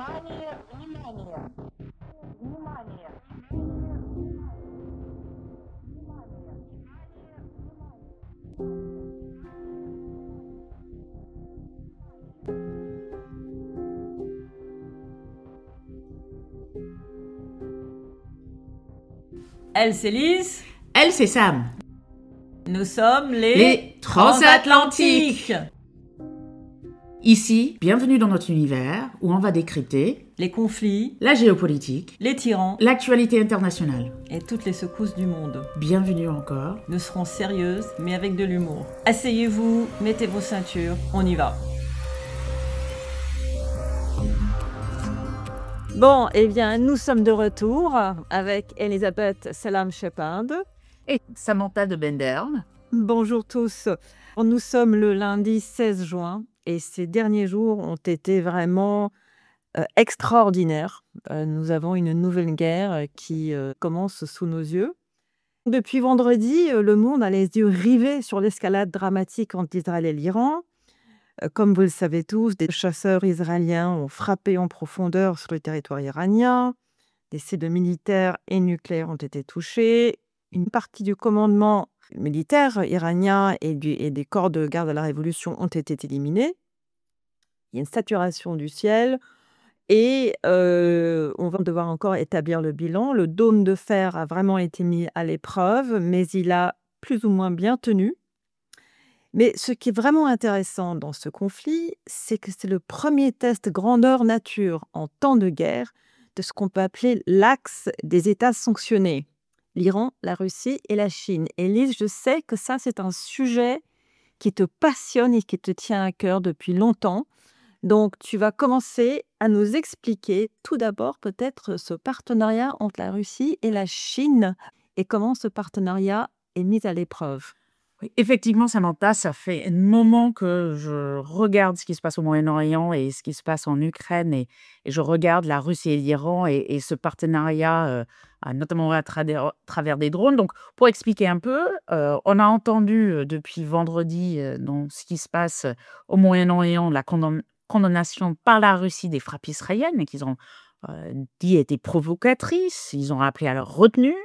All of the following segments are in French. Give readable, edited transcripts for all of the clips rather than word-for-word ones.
Внимание, внимание, внимание, Elle, c'est Lise. Elle, c'est Sam. Nous sommes Les Transatlantiques. Ici, bienvenue dans notre univers où on va décrypter Les conflits, la géopolitique, les tyrans l'actualité internationale. et toutes les secousses du monde. Bienvenue encore. Nous serons sérieuses, mais avec de l'humour. Asseyez-vous, mettez vos ceintures, on y va. Bon, eh bien, nous sommes de retour avec Elisabeth Selam-Shepard. Et Samantha de Bendern. Bonjour tous. Nous sommes le lundi 16 juin et ces derniers jours ont été vraiment extraordinaires. Nous avons une nouvelle guerre qui commence sous nos yeux. Depuis vendredi, le monde a les yeux rivés sur l'escalade dramatique entre Israël et l'Iran. Comme vous le savez tous, des chasseurs israéliens ont frappé en profondeur sur le territoire iranien. Des sites militaires et nucléaires ont été touchés. Une partie du commandement militaire iranien et des corps de garde de la Révolution ont été éliminés. Il y a une saturation du ciel et on va devoir encore établir le bilan. Le dôme de fer a vraiment été mis à l'épreuve, mais il a plus ou moins bien tenu. Mais ce qui est vraiment intéressant dans ce conflit, c'est que c'est le premier test grandeur nature en temps de guerre de ce qu'on peut appeler l'axe des États sanctionnés. L'Iran, la Russie et la Chine. Et Lise, je sais que ça, c'est un sujet qui te passionne et qui te tient à cœur depuis longtemps. Donc, tu vas commencer à nous expliquer tout d'abord peut-être ce partenariat entre la Russie et la Chine et comment ce partenariat est mis à l'épreuve. Oui, effectivement, Samantha, ça fait un moment que je regarde ce qui se passe au Moyen-Orient et ce qui se passe en Ukraine et je regarde la Russie et l'Iran et ce partenariat, notamment à travers des drones. Donc, pour expliquer un peu, on a entendu depuis vendredi dans ce qui se passe au Moyen-Orient la condamnation par la Russie des frappes israéliennes qu'ils ont dit étaient provocatrices. Ils ont appelé à leur retenue.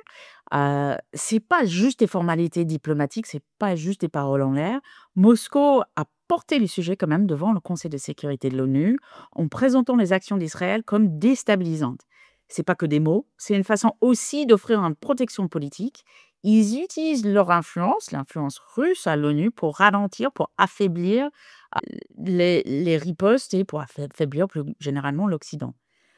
C'est pas juste des formalités diplomatiques, c'est pas juste des paroles en l'air. Moscou a porté le sujet quand même devant le Conseil de sécurité de l'ONU en présentant les actions d'Israël comme déstabilisantes. C'est pas que des mots, c'est une façon aussi d'offrir une protection politique. Ils utilisent leur influence, l'influence russe à l'ONU, pour ralentir, pour affaiblir les ripostes et pour affaiblir plus généralement l'Occident.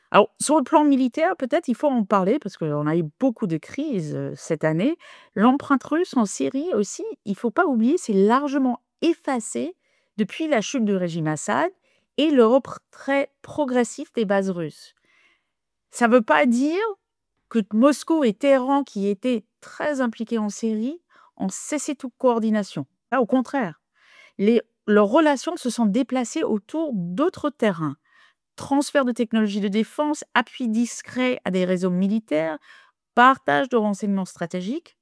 Alors, sur le plan militaire, peut-être il faut en parler parce qu'on a eu beaucoup de crises cette année. L'empreinte russe en Syrie aussi, il ne faut pas oublier, c'est largement effacé depuis la chute du régime Assad et le retrait progressif des bases russes. Ça ne veut pas dire que Moscou et Téhéran, qui étaient très impliqués en Syrie, ont cessé toute coordination. Là, au contraire, leurs relations se sont déplacées autour d'autres terrains. Transfert de technologies de défense, appui discret à des réseaux militaires, partage de renseignements stratégiques.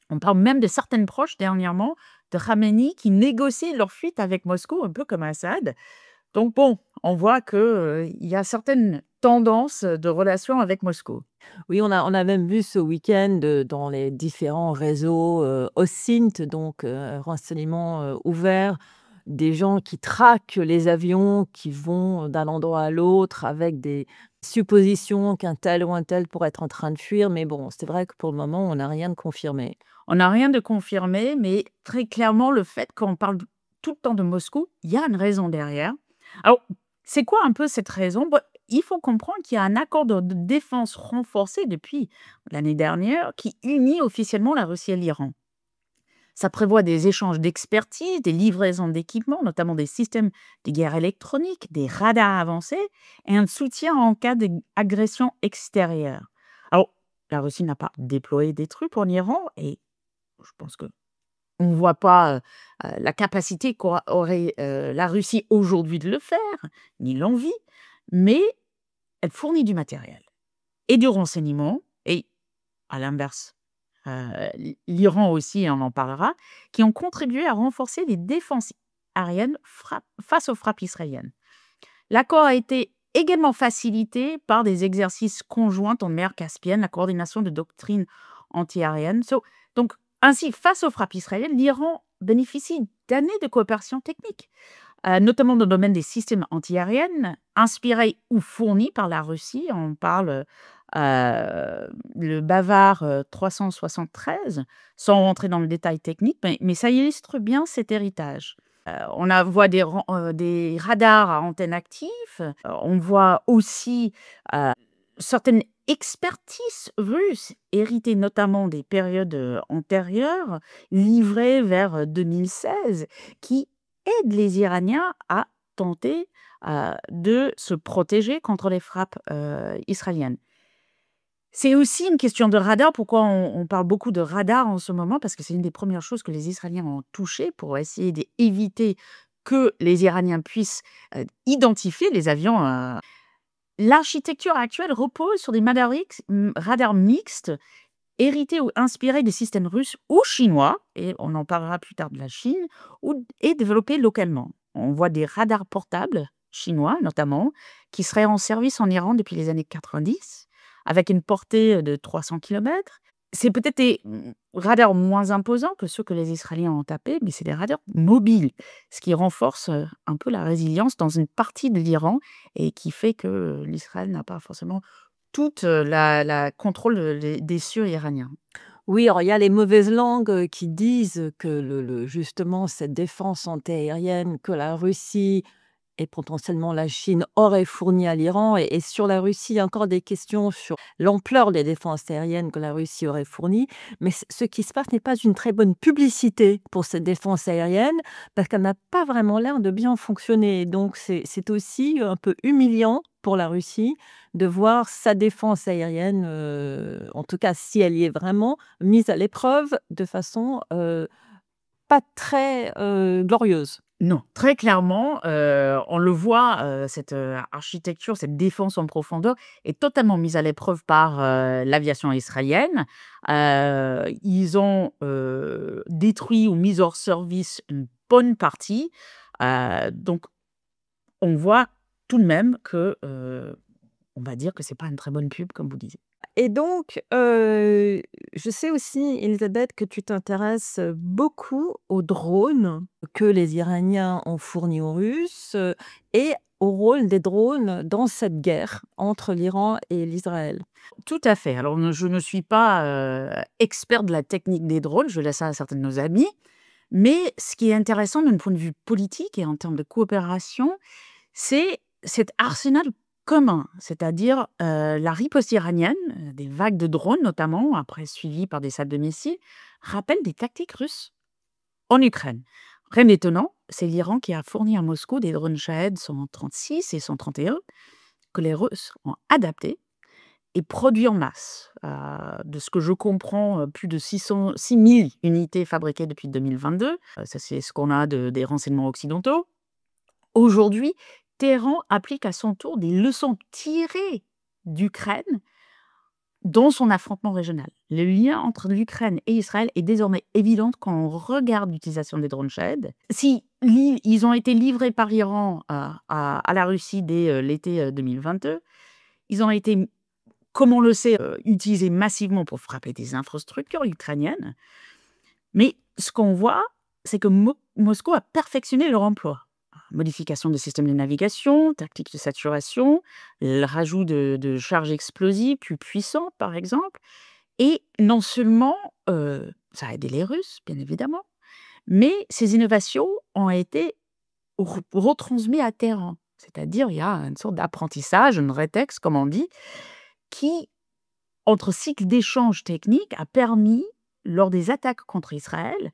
On parle même de certaines proches dernièrement de Khamenei qui négocient leur fuite avec Moscou, un peu comme Assad. Donc bon, on voit qu'il y a certaines tendances de relations avec Moscou. Oui, on a même vu ce week-end dans les différents réseaux OSINT, donc renseignements ouverts, des gens qui traquent les avions qui vont d'un endroit à l'autre avec des suppositions qu'un tel ou un tel pourrait être en train de fuir. Mais bon, c'est vrai que pour le moment, on n'a rien de confirmé. On n'a rien de confirmé, mais très clairement, le fait qu'on parle tout le temps de Moscou, il y a une raison derrière. Alors, c'est quoi un peu cette raison? Bon, il faut comprendre qu'il y a un accord de défense renforcé depuis l'année dernière qui unit officiellement la Russie et l'Iran. Ça prévoit des échanges d'expertise, des livraisons d'équipements, notamment des systèmes de guerre électronique, des radars avancés et un soutien en cas d'agression extérieure. Alors, la Russie n'a pas déployé des troupes en Iran et je pense que on ne voit pas la capacité qu'aurait la Russie aujourd'hui de le faire, ni l'envie, mais elle fournit du matériel et du renseignement, et à l'inverse, l'Iran aussi, on en parlera, qui ont contribué à renforcer les défenses aériennes face aux frappes israéliennes. L'accord a été également facilité par des exercices conjoints en mer Caspienne, la coordination de doctrines anti-aériennes. Donc, ainsi, face aux frappes israéliennes, l'Iran bénéficie d'années de coopération technique, notamment dans le domaine des systèmes anti-aériennes, inspirés ou fournis par la Russie. On parle le Bavard 373, sans rentrer dans le détail technique, mais ça illustre bien cet héritage. On voit des radars à antenne active. On voit aussi certaines expertises russes, héritées notamment des périodes antérieures, livrées vers 2016, qui aident les Iraniens à tenter de se protéger contre les frappes israéliennes. C'est aussi une question de radar. Pourquoi on parle beaucoup de radar en ce moment? Parce que c'est une des premières choses que les Israéliens ont touchées pour essayer d'éviter que les Iraniens puissent identifier les avions. L'architecture actuelle repose sur des radars mixtes, hérités ou inspirés des systèmes russes ou chinois, et on en parlera plus tard de la Chine, et développés localement. On voit des radars portables chinois, notamment, qui seraient en service en Iran depuis les années 90, avec une portée de 300 km. C'est peut-être des radars moins imposants que ceux que les Israéliens ont tapés, mais c'est des radars mobiles, ce qui renforce un peu la résilience dans une partie de l'Iran et qui fait que l'Israël n'a pas forcément toute la contrôle des cieux iraniens. Oui, alors il y a les mauvaises langues qui disent que justement cette défense antiaérienne que la Russie et potentiellement la Chine aurait fourni à l'Iran. Et sur la Russie, il y a encore des questions sur l'ampleur des défenses aériennes que la Russie aurait fournies. Mais ce qui se passe n'est pas une très bonne publicité pour cette défense aérienne, parce qu'elle n'a pas vraiment l'air de bien fonctionner. Donc c'est aussi un peu humiliant pour la Russie de voir sa défense aérienne, en tout cas si elle y est vraiment, mise à l'épreuve de façon pas très glorieuse. Non, très clairement, on le voit, cette architecture, cette défense en profondeur est totalement mise à l'épreuve par l'aviation israélienne. Ils ont détruit ou mis hors service une bonne partie. Donc, on voit tout de même que, on va dire que c'est pas une très bonne pub, comme vous disiez. Et donc, je sais aussi, Elisabeth, que tu t'intéresses beaucoup aux drones que les Iraniens ont fournis aux Russes, et au rôle des drones dans cette guerre entre l'Iran et l'Israël. Tout à fait. Alors, je ne suis pas experte de la technique des drones, je laisse ça à certains de nos amis. Mais ce qui est intéressant d'un point de vue politique et en termes de coopération, c'est cet arsenal commun, c'est-à-dire la riposte iranienne, des vagues de drones notamment, après suivies par des salves de missiles, rappellent des tactiques russes en Ukraine. Rien d'étonnant, c'est l'Iran qui a fourni à Moscou des drones Shahed 136 et 131 que les Russes ont adaptés et produits en masse. De ce que je comprends, plus de 6 000 unités fabriquées depuis 2022. Ça, c'est ce qu'on a des renseignements occidentaux. Aujourd'hui, Téhéran applique à son tour des leçons tirées d'Ukraine dans son affrontement régional. Le lien entre l'Ukraine et Israël est désormais évident quand on regarde l'utilisation des drones Shahed. Si ils ont été livrés par l'Iran à la Russie dès l'été 2022, ils ont été, comme on le sait, utilisés massivement pour frapper des infrastructures ukrainiennes. Mais ce qu'on voit, c'est que Moscou a perfectionné leur emploi. Modification de systèmes de navigation, tactiques de saturation, le rajout de charges explosives plus puissantes, par exemple. Et non seulement ça a aidé les Russes, bien évidemment, mais ces innovations ont été retransmises à Téhéran. C'est-à-dire, il y a une sorte d'apprentissage, une rétex, comme on dit, qui, entre cycles d'échanges techniques, a permis, lors des attaques contre Israël,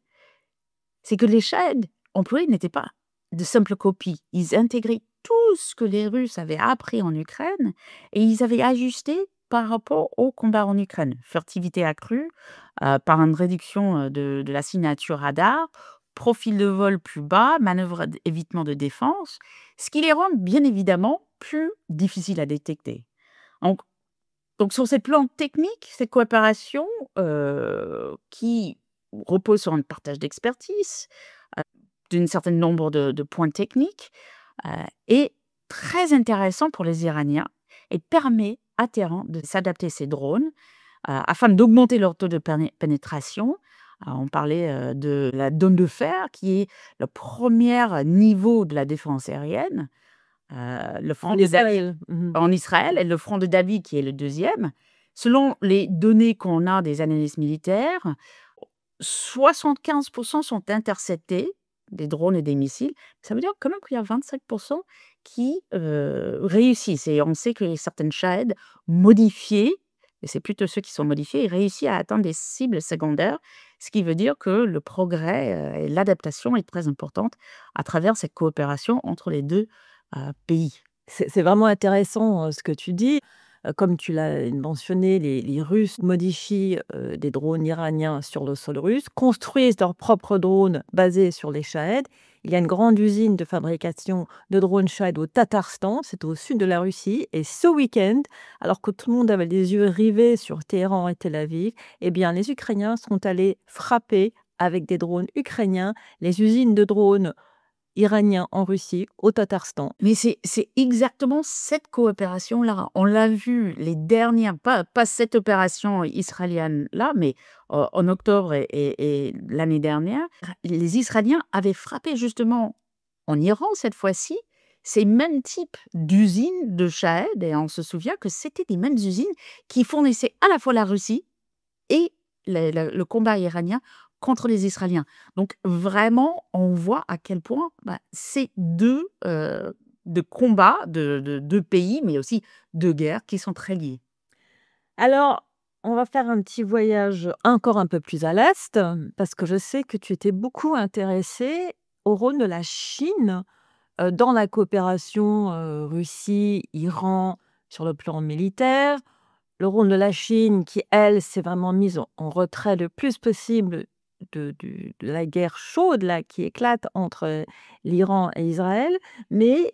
c'est que les Shahed employés n'étaient pas de simples copies. Ils intégraient tout ce que les Russes avaient appris en Ukraine et ils avaient ajusté par rapport au combat en Ukraine. Furtivité accrue par une réduction de la signature radar, profil de vol plus bas, manœuvre d'évitement de défense, ce qui les rend bien évidemment plus difficiles à détecter. Donc sur ce plan technique, cette coopération qui repose sur un partage d'expertise, d'un certain nombre de points techniques, est très intéressant pour les Iraniens et permet à Téhéran de s'adapter ces drones afin d'augmenter leur taux de pénétration. On parlait de la Dôme de fer, qui est le premier niveau de la défense aérienne. Le front de David en Israël et le front de David, qui est le deuxième. Selon les données qu'on a des analystes militaires, 75% sont interceptés, des drones et des missiles. Ça veut dire quand même qu'il y a 25% qui réussissent. Et on sait que certaines Shahed modifiées, et c'est plutôt ceux qui sont modifiés, réussissent à atteindre des cibles secondaires, ce qui veut dire que le progrès et l'adaptation est très importante à travers cette coopération entre les deux pays. C'est vraiment intéressant ce que tu dis. Comme tu l'as mentionné, les Russes modifient des drones iraniens sur le sol russe, construisent leurs propres drones basés sur les Shahed. Il y a une grande usine de fabrication de drones Shahed au Tatarstan, c'est au sud de la Russie. Et ce week-end, alors que tout le monde avait les yeux rivés sur Téhéran et Tel Aviv, eh bien, les Ukrainiens sont allés frapper avec des drones ukrainiens les usines de drones iraniens en Russie, au Tatarstan. Mais c'est exactement cette coopération-là. On l'a vu les dernières, pas cette opération israélienne-là, mais en octobre et l'année dernière, les Israéliens avaient frappé justement en Iran cette fois-ci ces mêmes types d'usines de Shahed, et on se souvient que c'était des mêmes usines qui fournissaient à la fois la Russie et le combat iranien contre les Israéliens. Donc vraiment, on voit à quel point ces deux combats de deux pays, mais aussi de guerres qui sont très liés. Alors, on va faire un petit voyage encore un peu plus à l'est, parce que je sais que tu étais beaucoup intéressée au rôle de la Chine dans la coopération Russie-Iran sur le plan militaire. Le rôle de la Chine qui, elle, s'est vraiment mise en retrait le plus possible de la guerre chaude là, qui éclate entre l'Iran et Israël. Mais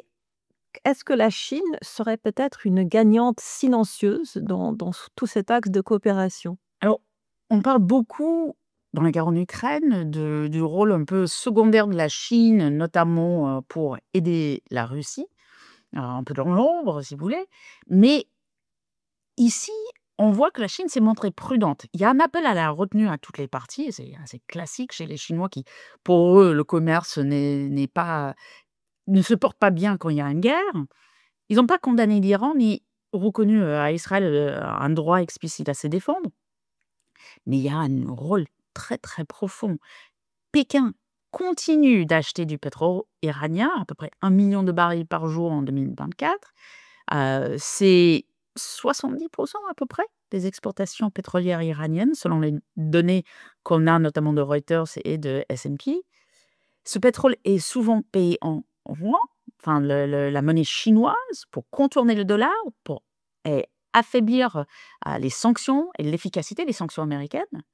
est-ce que la Chine serait peut-être une gagnante silencieuse dans tout cet axe de coopération? Alors, on parle beaucoup dans la guerre en Ukraine du rôle un peu secondaire de la Chine, notamment pour aider la Russie, un peu dans l'ombre, si vous voulez. Mais ici, on voit que la Chine s'est montrée prudente. Il y a un appel à la retenue à toutes les parties, et c'est assez classique chez les Chinois qui, pour eux, le commerce ne se porte pas bien quand il y a une guerre. Ils n'ont pas condamné l'Iran ni reconnu à Israël un droit explicite à se défendre. Mais il y a un rôle très très profond. Pékin continue d'acheter du pétrole iranien, à peu près 1 million de barils par jour en 2024. C'est 70% à peu près des exportations pétrolières iraniennes, selon les données qu'on a notamment de Reuters et de S&P. Ce pétrole est souvent payé en yuan, enfin la monnaie chinoise, pour contourner le dollar, pour affaiblir les sanctions et l'efficacité des sanctions américaines.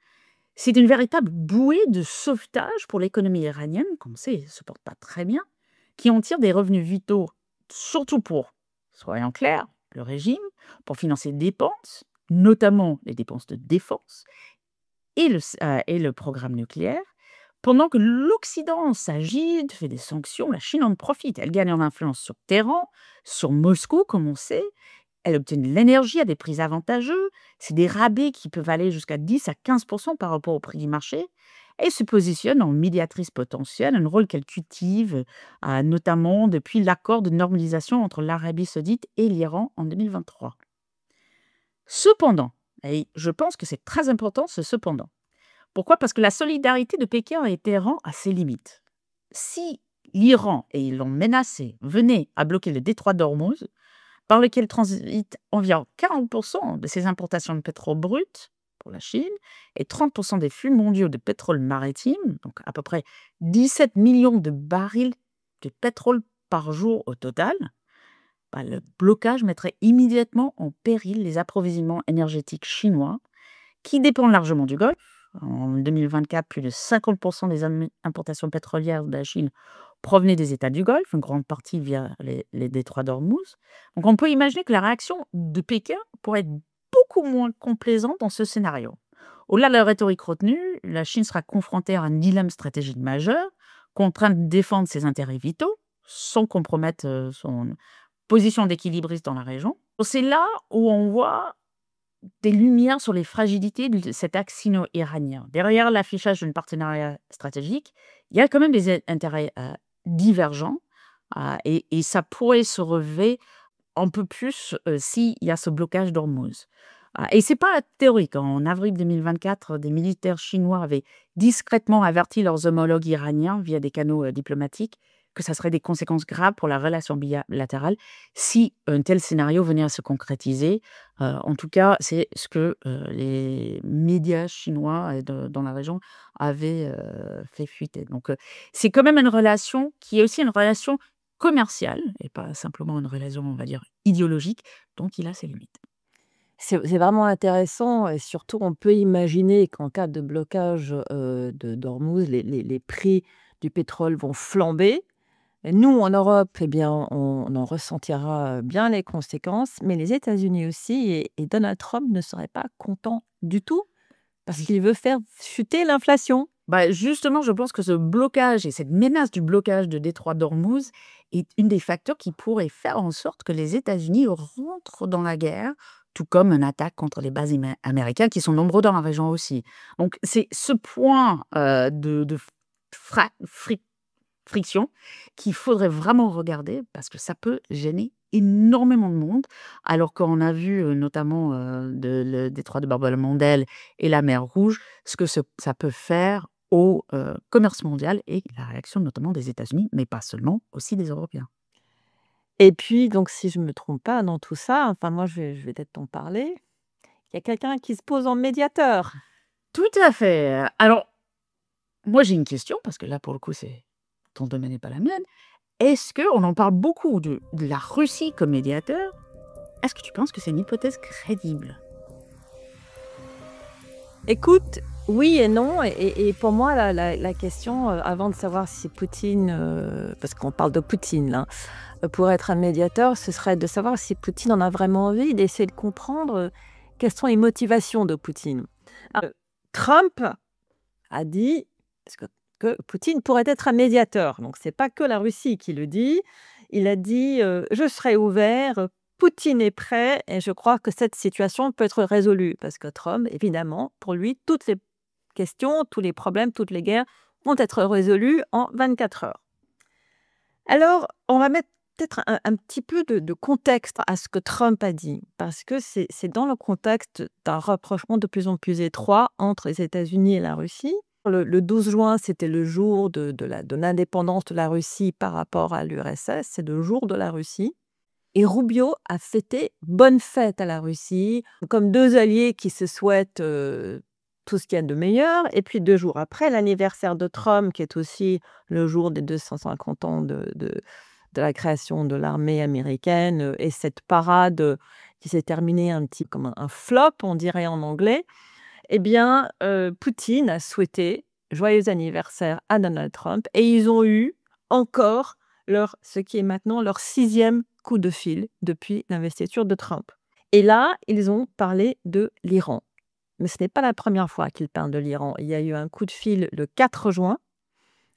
C'est une véritable bouée de sauvetage pour l'économie iranienne, comme on sait, elle ne se porte pas très bien, qui en tire des revenus vitaux, surtout pour, soyons clairs, le régime, pour financer des dépenses, notamment les dépenses de défense, et le programme nucléaire. Pendant que l'Occident s'agite, fait des sanctions, la Chine en profite. Elle gagne en influence sur Téhéran, sur Moscou, comme on sait. Elle obtient de l'énergie à des prix avantageux. C'est des rabais qui peuvent aller jusqu'à 10 à 15% par rapport au prix du marché. Et se positionne en médiatrice potentielle, un rôle qu'elle cultive, notamment depuis l'accord de normalisation entre l'Arabie saoudite et l'Iran en 2023. Cependant, et je pense que c'est très important ce cependant. Pourquoi? Parce que la solidarité de Pékin et Téhéran a ses limites. Si l'Iran, et ils l'ont menacé, venait à bloquer le détroit d'Ormuz, par lequel transitent environ 40% de ses importations de pétrole brut pour la Chine et 30% des flux mondiaux de pétrole maritime, donc à peu près 17 millions de barils de pétrole par jour au total, le blocage mettrait immédiatement en péril les approvisionnements énergétiques chinois qui dépendent largement du Golfe. En 2024, plus de 50% des importations pétrolières de la Chine provenaient des États du Golfe, une grande partie via les détroits d'Ormuz. Donc on peut imaginer que la réaction de Pékin pourrait être beaucoup moins complaisante dans ce scénario. Au-delà de la rhétorique retenue, la Chine sera confrontée à un dilemme stratégique majeur, contrainte de défendre ses intérêts vitaux, sans compromettre son position d'équilibriste dans la région. C'est là où on voit des lumières sur les fragilités de cet axe sino-iranien. Derrière l'affichage d'un partenariat stratégique, il y a quand même des intérêts divergents et ça pourrait se relever un peu plus s'il y a ce blocage d'Ormuz. Et c'est pas théorique. En avril 2024, des militaires chinois avaient discrètement averti leurs homologues iraniens via des canaux diplomatiques que ça serait des conséquences graves pour la relation bilatérale si un tel scénario venait à se concrétiser. En tout cas, c'est ce que les médias chinois dans la région avaient fait fuiter. Donc, c'est quand même une relation qui est aussi une relation commerciale et pas simplement une relation, on va dire, idéologique, donc il a ses limites. C'est vraiment intéressant et surtout on peut imaginer qu'en cas de blocage, d'Ormuz, les prix du pétrole vont flamber. Et nous, en Europe, eh bien, on en ressentira bien les conséquences, mais les États-Unis aussi et Donald Trump ne serait pas content du tout parce qu'il veut faire chuter l'inflation. Bah, justement, je pense que ce blocage et cette menace du blocage de détroit d'Ormuz est une des facteurs qui pourrait faire en sorte que les États-Unis rentrent dans la guerre, tout comme une attaque contre les bases américaines qui sont nombreux dans la région aussi. Donc, c'est ce point de friction qu'il faudrait vraiment regarder parce que ça peut gêner énormément de monde, alors qu'on a vu notamment le détroit de Bab-el-Mandeb et la mer Rouge, ce que ça peut faire au commerce mondial et la réaction notamment des États-Unis, mais pas seulement, aussi des Européens. Et puis, donc, si je ne me trompe pas dans tout ça, enfin, moi, je vais peut-être t'en parler. Il y a quelqu'un qui se pose en médiateur. Tout à fait. Alors, moi, j'ai une question, parce que là, pour le coup, ton domaine n'est pas la mienne. Est-ce qu'on en parle beaucoup de la Russie comme médiateur? Est-ce que tu penses que c'est une hypothèse crédible? Écoute, oui et non. Et pour moi, la question, avant de savoir si Poutine, parce qu'on parle de Poutine là, pour être un médiateur, ce serait de savoir si Poutine en a vraiment envie, d'essayer de comprendre quelles sont les motivations de Poutine. Alors, Trump a dit que Poutine pourrait être un médiateur. Donc, ce n'est pas que la Russie qui le dit. Il a dit je serai ouvert, Poutine est prêt et je crois que cette situation peut être résolue. Parce que Trump, évidemment, pour lui, toutes les questions, tous les problèmes, toutes les guerres vont être résolus en 24 heures. Alors, on va mettre peut-être un petit peu de contexte à ce que Trump a dit, parce que c'est dans le contexte d'un rapprochement de plus en plus étroit entre les États-Unis et la Russie. Le 12 juin, c'était le jour de l'indépendance de la Russie par rapport à l'URSS, c'est le jour de la Russie. Et Rubio a fêté bonne fête à la Russie, comme deux alliés qui se souhaitent tout ce qu'il y a de meilleur. Et puis 2 jours après, l'anniversaire de Trump, qui est aussi le jour des 250 ans de la création de l'armée américaine, et cette parade qui s'est terminée un petit comme un flop, on dirait en anglais. Eh bien, Poutine a souhaité joyeux anniversaire à Donald Trump et ils ont eu encore ce qui est maintenant leur 6e coup de fil depuis l'investiture de Trump. Et là, ils ont parlé de l'Iran. Mais ce n'est pas la première fois qu'ils parlent de l'Iran. Il y a eu un coup de fil le 4 juin.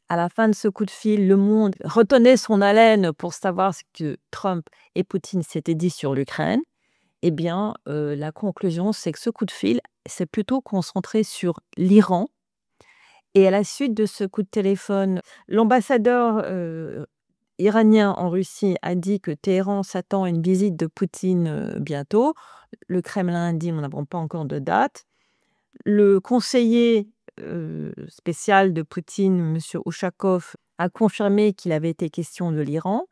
À la fin de ce coup de fil, le monde retenait son haleine pour savoir ce que Trump et Poutine s'étaient dit sur l'Ukraine. Eh bien, la conclusion, c'est que ce coup de fil s'est plutôt concentré sur l'Iran. Et à la suite de ce coup de téléphone, l'ambassadeur iranien en Russie a dit que Téhéran s'attend à une visite de Poutine bientôt. Le Kremlin a dit nous n'avons pas encore de date. Le conseiller spécial de Poutine, M. Ushakov, a confirmé qu'il avait été question de l'Iran.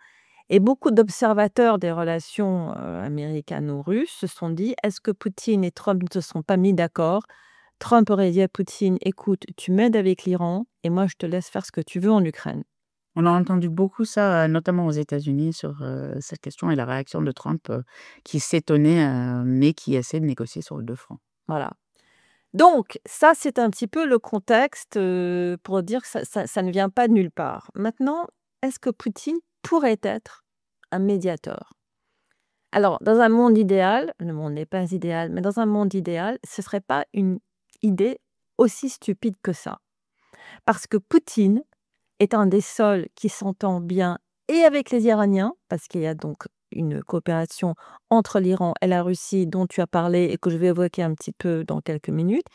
Et beaucoup d'observateurs des relations américano-russes se sont dit est-ce que Poutine et Trump ne se sont pas mis d'accord? Trump aurait dit à Poutine écoute, tu m'aides avec l'Iran et moi je te laisse faire ce que tu veux en Ukraine. On a entendu beaucoup ça, notamment aux États-Unis, sur cette question et la réaction de Trump qui s'étonnait, mais qui essaie de négocier sur le deux fronts. Voilà. Donc, ça, c'est un petit peu le contexte pour dire que ça ne vient pas de nulle part. Maintenant, est-ce que Poutine pourrait être un médiateur? Alors, dans un monde idéal, le monde n'est pas idéal, mais dans un monde idéal, ce ne serait pas une idée aussi stupide que ça. Parce que Poutine est un des seuls qui s'entend bien et avec les Iraniens, parce qu'il y a donc une coopération entre l'Iran et la Russie dont tu as parlé et que je vais évoquer un petit peu dans quelques minutes.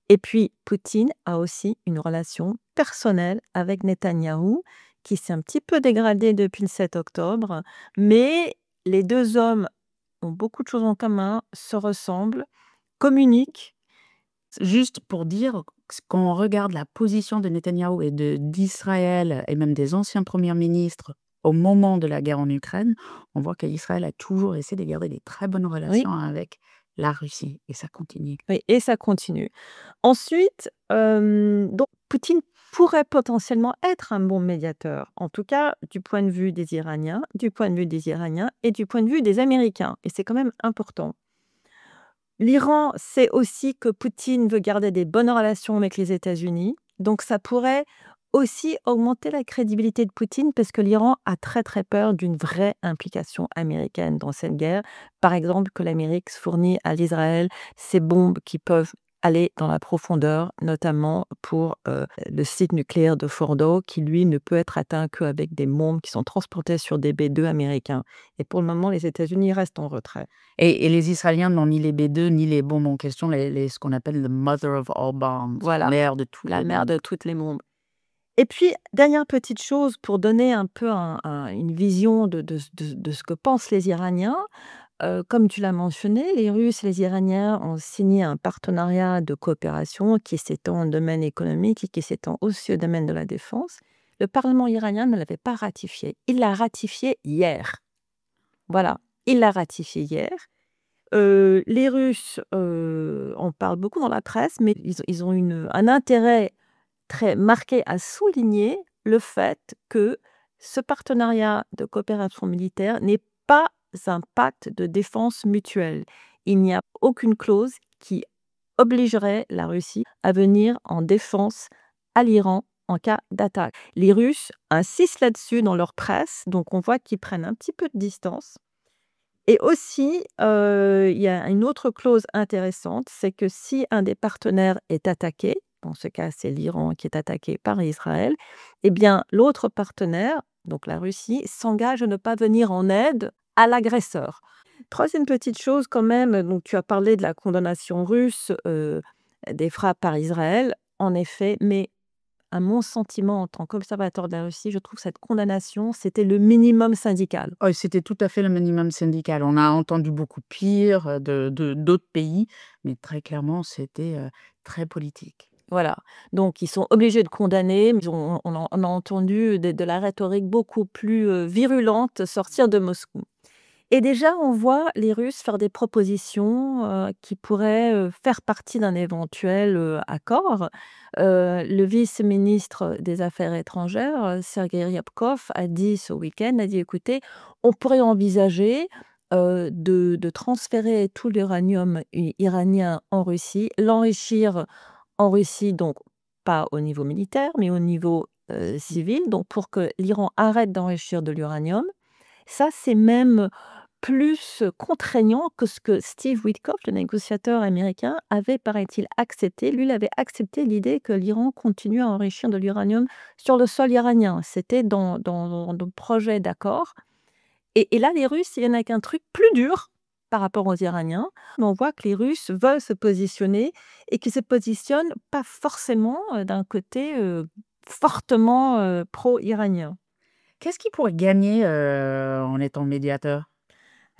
Et puis, Poutine a aussi une relation personnelle avec Netanyahou qui s'est un petit peu dégradée depuis le 7 octobre, mais les deux hommes ont beaucoup de choses en commun, se ressemblent, communiquent. Juste pour dire, quand on regarde la position de Netanyahou et d'Israël et même des anciens premiers ministres au moment de la guerre en Ukraine, on voit qu'Israël a toujours essayé de garder des très bonnes Oui, relations avec la Russie et ça continue. oui, et ça continue. Ensuite, donc Poutine pourrait potentiellement être un bon médiateur, en tout cas du point de vue des Iraniens, du point de vue des Iraniens et du point de vue des Américains. Et c'est quand même important. L'Iran sait aussi que Poutine veut garder des bonnes relations avec les États-Unis, donc ça pourrait aussi augmenter la crédibilité de Poutine parce que l'Iran a très très peur d'une vraie implication américaine dans cette guerre. Par exemple, que l'Amérique fournit à l'Israël ces bombes qui peuvent aller dans la profondeur, notamment pour le site nucléaire de Fordo, qui lui ne peut être atteint qu'avec des bombes qui sont transportées sur des B-2 américains. Et pour le moment, les États-Unis restent en retrait. Et les Israéliens n'ont ni les B2 ni les bombes en question, ce qu'on appelle the mother of all bombs, Voilà, mère de toutes la les mère bombes. de toutes les bombes. Et puis, dernière petite chose pour donner un peu une vision de ce que pensent les Iraniens. Comme tu l'as mentionné, les Russes et les Iraniens ont signé un partenariat de coopération qui s'étend au domaine économique et qui s'étend aussi au domaine de la défense. Le Parlement iranien ne l'avait pas ratifié. Il l'a ratifié hier. Voilà, il l'a ratifié hier. Les Russes en parlent beaucoup dans la presse, mais ils ont un intérêt très marqué à souligner le fait que ce partenariat de coopération militaire n'est pas un pacte de défense mutuelle. Il n'y a aucune clause qui obligerait la Russie à venir en défense à l'Iran en cas d'attaque. Les Russes insistent là-dessus dans leur presse, donc on voit qu'ils prennent un petit peu de distance. Et aussi, il y a une autre clause intéressante, c'est que si un des partenaires est attaqué, dans ce cas, c'est l'Iran qui est attaqué par Israël, eh bien, l'autre partenaire, donc la Russie, s'engage à ne pas venir en aide à l'agresseur. Troisième petite chose quand même, donc tu as parlé de la condamnation russe, des frappes par Israël, en effet, mais à mon sentiment en tant qu'observateur de la Russie, je trouve que cette condamnation, c'était le minimum syndical. Oh, c'était tout à fait le minimum syndical. On a entendu beaucoup pire d'autres pays, mais très clairement, c'était très politique. Voilà, donc ils sont obligés de condamner, mais on a entendu de la rhétorique beaucoup plus, virulente sortir de Moscou. Et déjà, on voit les Russes faire des propositions, qui pourraient, faire partie d'un éventuel, accord. Le vice-ministre des Affaires étrangères, Sergei Ryabkov, a dit ce week-end, a dit: «Écoutez, on pourrait envisager, de transférer tout l'uranium iranien en Russie, l'enrichir en Russie, donc pas au niveau militaire, mais au niveau, civil, donc pour que l'Iran arrête d'enrichir de l'uranium». Ça, c'est même plus contraignant que ce que Steve Witkoff, le négociateur américain, avait, paraît-il, accepté. Lui, il avait accepté l'idée que l'Iran continue à enrichir de l'uranium sur le sol iranien. C'était dans le projet d'accord. Et là, les Russes, il y en a qu'un truc plus dur par rapport aux Iraniens. Mais on voit que les Russes veulent se positionner et qu'ils se positionnent pas forcément d'un côté fortement pro-iranien. Qu'est-ce qui pourrait gagner en étant médiateur?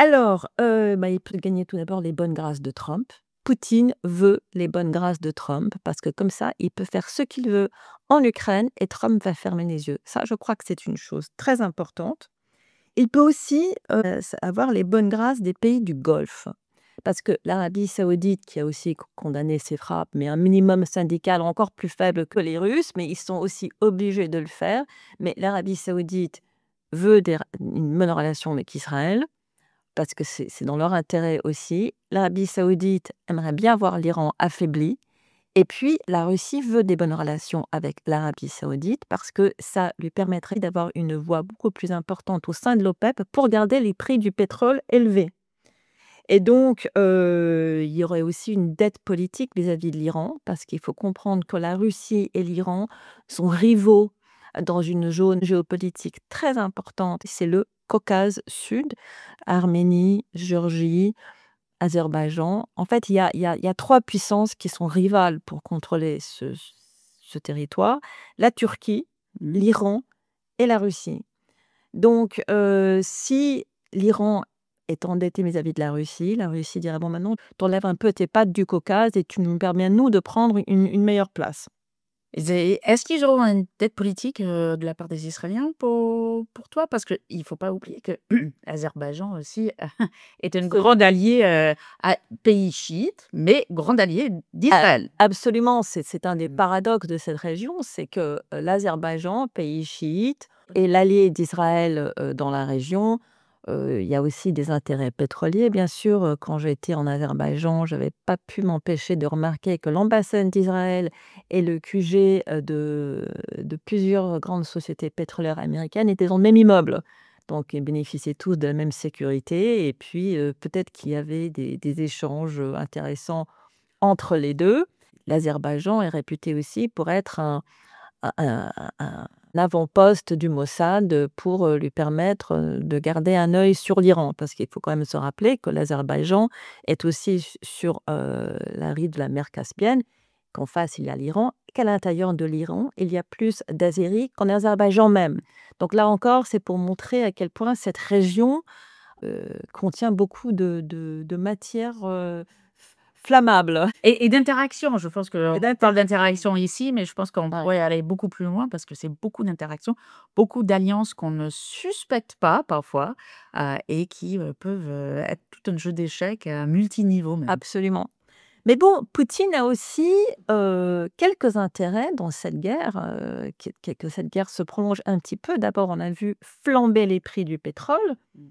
Alors, il peut gagner tout d'abord les bonnes grâces de Trump. Poutine veut les bonnes grâces de Trump parce que comme ça, il peut faire ce qu'il veut en Ukraine et Trump va fermer les yeux. Ça, je crois que c'est une chose très importante. Il peut aussi avoir les bonnes grâces des pays du Golfe. Parce que l'Arabie saoudite, qui a aussi condamné ces frappes, mais un minimum syndical encore plus faible que les Russes, mais ils sont aussi obligés de le faire. Mais l'Arabie saoudite veut une bonne relation avec Israël parce que c'est dans leur intérêt aussi. L'Arabie saoudite aimerait bien voir l'Iran affaibli. Et puis, la Russie veut des bonnes relations avec l'Arabie saoudite parce que ça lui permettrait d'avoir une voix beaucoup plus importante au sein de l'OPEP pour garder les prix du pétrole élevés. Et donc, il y aurait aussi une dette politique vis-à-vis de l'Iran parce qu'il faut comprendre que la Russie et l'Iran sont rivaux dans une zone géopolitique très importante, c'est le Caucase Sud, Arménie, Géorgie, Azerbaïdjan. En fait, il y a 3 puissances qui sont rivales pour contrôler ce territoire: la Turquie, Mmh. l'Iran et la Russie. Donc, si l'Iran est endetté vis-à-vis de la Russie dirait: «Bon, maintenant, tu enlèves un peu tes pattes du Caucase et tu nous permets, nous, de prendre une meilleure place». Est-ce qu'ils auront une dette politique de la part des Israéliens pour toi? Parce qu'il ne faut pas oublier que l'Azerbaïdjan aussi est une grande alliée, pays chiite, mais grande alliée d'Israël. Absolument, c'est un des Mmh. paradoxes de cette région, c'est que l'Azerbaïdjan, pays chiite, est l'allié d'Israël dans la région. Il y a aussi des intérêts pétroliers, bien sûr. Quand j'étais en Azerbaïdjan, je n'avais pas pu m'empêcher de remarquer que l'ambassade d'Israël et le QG de plusieurs grandes sociétés pétrolières américaines étaient dans le même immeuble. Donc, ils bénéficiaient tous de la même sécurité. Et puis, peut-être qu'il y avait des échanges intéressants entre les deux. L'Azerbaïdjan est réputé aussi pour être un avant-poste du Mossad pour lui permettre de garder un œil sur l'Iran. Parce qu'il faut quand même se rappeler que l'Azerbaïdjan est aussi sur la rive de la mer Caspienne, qu'en face il y a l'Iran, qu'à l'intérieur de l'Iran, il y a plus d'Azéris qu'en Azerbaïdjan même. Donc là encore, c'est pour montrer à quel point cette région contient beaucoup de matières flammables. Et d'interaction, je pense qu'on Et parle d'interaction ici, mais je pense qu'on Ouais. pourrait aller beaucoup plus loin parce que c'est beaucoup d'interactions, beaucoup d'alliances qu'on ne suspecte pas parfois, et qui, peuvent, être tout un jeu d'échecs à multiniveaux même. Absolument. Mais bon, Poutine a aussi quelques intérêts dans cette guerre, que cette guerre se prolonge un petit peu. D'abord, on a vu flamber les prix du pétrole. Mmh.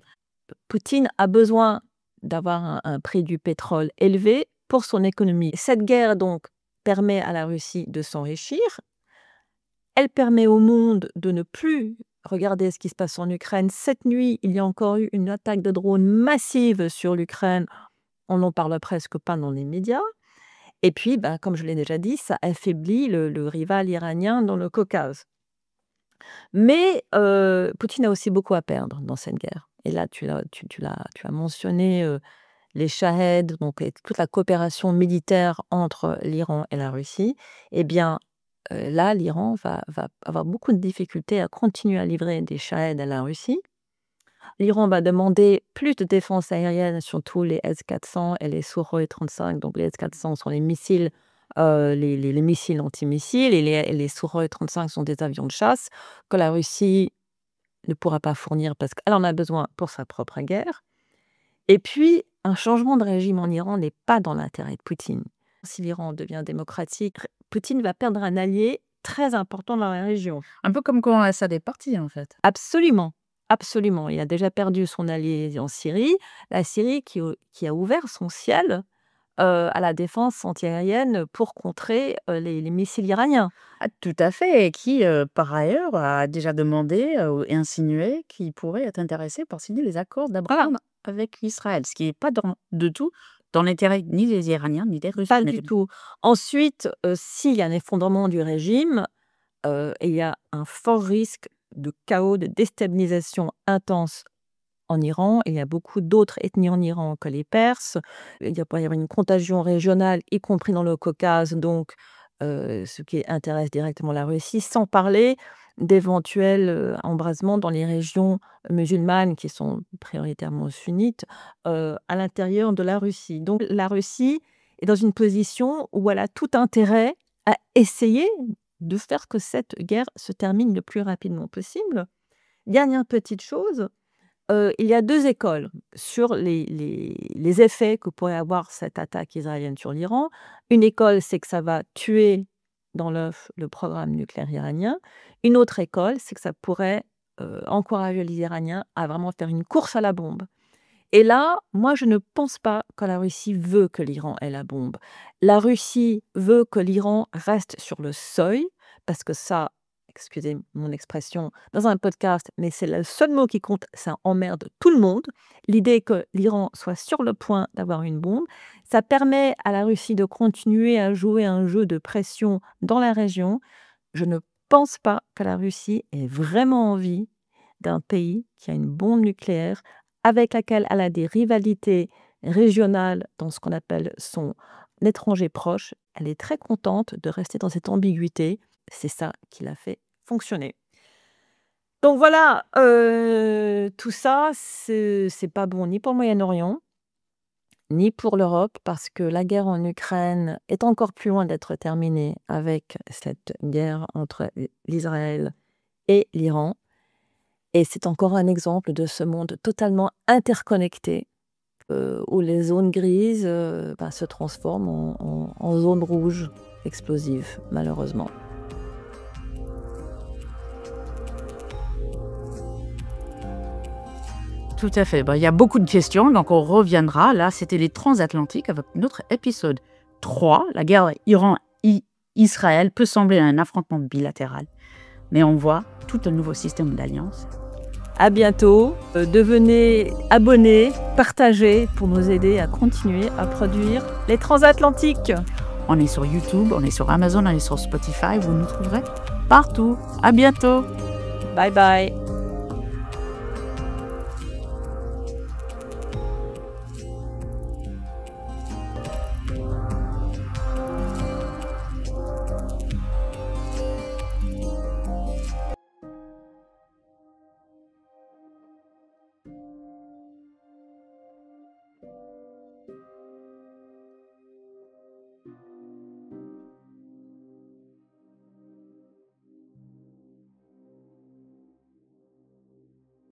Poutine a besoin d'avoir un prix du pétrole élevé pour son économie. Cette guerre, donc, permet à la Russie de s'enrichir. Elle permet au monde de ne plus regarder ce qui se passe en Ukraine. Cette nuit, il y a encore eu une attaque de drone massive sur l'Ukraine. On n'en parle presque pas dans les médias. Et puis, ben, comme je l'ai déjà dit, ça affaiblit le rival iranien dans le Caucase. Mais Poutine a aussi beaucoup à perdre dans cette guerre. Et là, tu as mentionné les Shaheds, donc et toute la coopération militaire entre l'Iran et la Russie. Eh bien, là, l'Iran va avoir beaucoup de difficultés à continuer à livrer des Shaheds à la Russie. L'Iran va demander plus de défense aérienne, surtout les S-400 et les Sukhoi 35. Donc les S-400 sont les missiles, les missiles antimissiles, et les Sukhoi 35 sont des avions de chasse que la Russie ne pourra pas fournir parce qu'elle en a besoin pour sa propre guerre. Et puis, un changement de régime en Iran n'est pas dans l'intérêt de Poutine. Si l'Iran devient démocratique, Poutine va perdre un allié très important dans la région. Un peu comme quand Assad est parti, en fait. Absolument, absolument. Il a déjà perdu son allié en Syrie. La Syrie qui a ouvert son ciel à la défense antiaérienne pour contrer les missiles iraniens. Ah, tout à fait, et qui, par ailleurs, a déjà demandé, et insinué qu'il pourrait être intéressé par signer les accords Voilà, d'Abraham avec Israël, ce qui n'est pas de tout dans l'intérêt ni des Iraniens ni des Russes, pas bien du évidemment. tout. Ensuite, s'il y a un effondrement du régime, il y a un fort risque de chaos, de déstabilisation intense en Iran. Il y a beaucoup d'autres ethnies en Iran que les Perses. Il pourrait y avoir une contagion régionale, y compris dans le Caucase, donc ce qui intéresse directement la Russie, sans parler d'éventuels embrasements dans les régions musulmanes qui sont prioritairement sunnites à l'intérieur de la Russie. Donc la Russie est dans une position où elle a tout intérêt à essayer de faire que cette guerre se termine le plus rapidement possible. Dernière petite chose, il y a 2 écoles sur les effets que pourrait avoir cette attaque israélienne sur l'Iran. Une école, c'est que ça va tuer dans l'œuf le programme nucléaire iranien. Une autre école, c'est que ça pourrait, encourager les Iraniens à vraiment faire une course à la bombe. Et là, moi, je ne pense pas que la Russie veut que l'Iran ait la bombe. La Russie veut que l'Iran reste sur le seuil, parce que ça, excusez mon expression, dans un podcast, mais c'est le seul mot qui compte, ça emmerde tout le monde. L'idée que l'Iran soit sur le point d'avoir une bombe, ça permet à la Russie de continuer à jouer un jeu de pression dans la région. Je ne pense pas que la Russie ait vraiment envie d'un pays qui a une bombe nucléaire avec laquelle elle a des rivalités régionales dans ce qu'on appelle son étranger proche. Elle est très contente de rester dans cette ambiguïté. C'est ça qui l'a fait fonctionner. Donc voilà, tout ça, c'est pas bon ni pour le Moyen-Orient, ni pour l'Europe, parce que la guerre en Ukraine est encore plus loin d'être terminée avec cette guerre entre l'Israël et l'Iran. Et c'est encore un exemple de ce monde totalement interconnecté, où les zones grises se transforment en zones rouges explosives, malheureusement. Tout à fait. Il y a beaucoup de questions, donc on reviendra. Là, c'était les transatlantiques avec notre épisode 3. La guerre Iran-Israël peut sembler un affrontement bilatéral, mais on voit tout un nouveau système d'alliance. À bientôt. Devenez abonnés, partagez pour nous aider à continuer à produire les transatlantiques. On est sur YouTube, on est sur Amazon, on est sur Spotify. Vous nous trouverez partout. À bientôt. Bye bye.